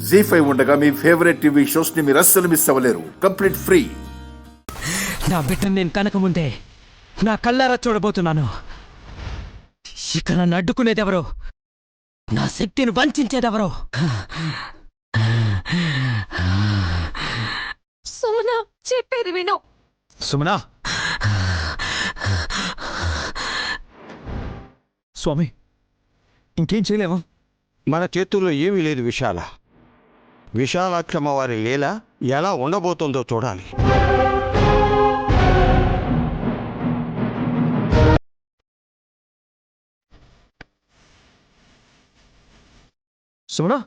జీ5 ఉండగా మీ favourite TV shows ని మీరు అస్సలు మిస్ అవ్వలేరు. Complete free. నా బిడ్డను నేను కనక ముందే నా కళ్ళారా చూడబోతున్నాను. ఇక నన్ను అడ్డుకునేదెవరో, నా శక్తిని వంచేదెవరో. సుమన చెప్పేది విను. సుమనా, స్వామి ఇంకేం చేయలేమా? మన చేతుల్లో ఏమీ లేదు విశాల. విశాలాక్షమ్మ వారి లీల ఎలా ఉండబోతుందో చూడాలి. సుమనా,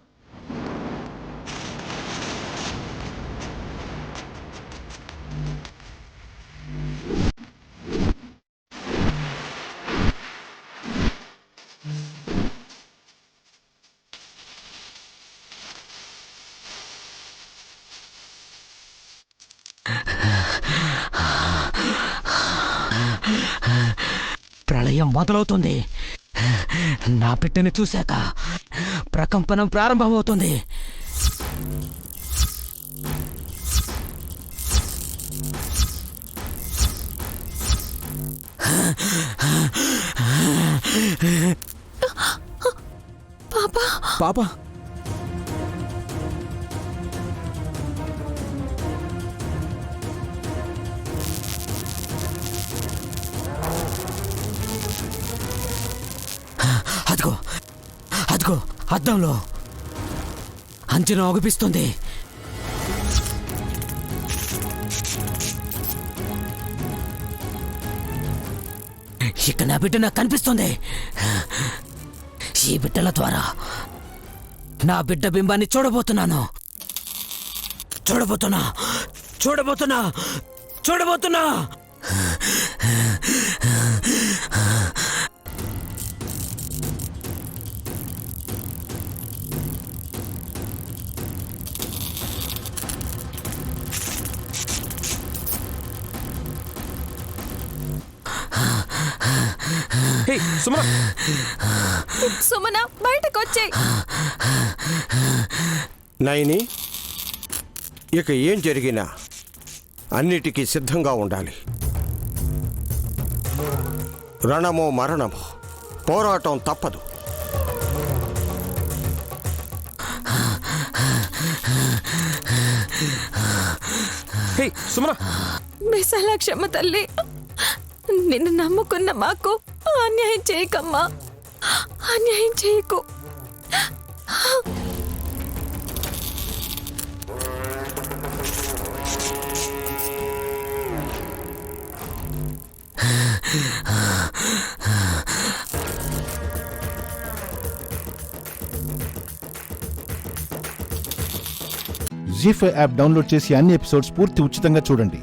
ప్రళయం మొదలవుతుంది. నా బిడ్డని చూశాక ప్రకంపనం ప్రారంభమవుతుంది. పాపా, అదిగో అదిగో అద్దంలో అంచనా ఒగిపిస్తుంది. ఇక నా బిడ్డ నాకు కనిపిస్తుంది. ఈ బిడ్డల ద్వారా నా బిడ్డ బింబాన్ని చూడబోతున్నా. సుమన బయటకు వచ్చే. నైని, ఇక ఏం జరిగినా అన్నిటికీ సిద్ధంగా ఉండాలి. రణమో మరణమో పోరాటం తప్పదు. విశాలాక్షమ్మ తల్లి, నిన్ను నమ్ముకున్న మాకు అన్యాయం చేయకమ్మా, అన్యాయం చేయకు. జీ5 యాప్ డౌన్లోడ్ చేసి అన్ని ఎపిసోడ్స్ పూర్తి ఉచితంగా చూడండి.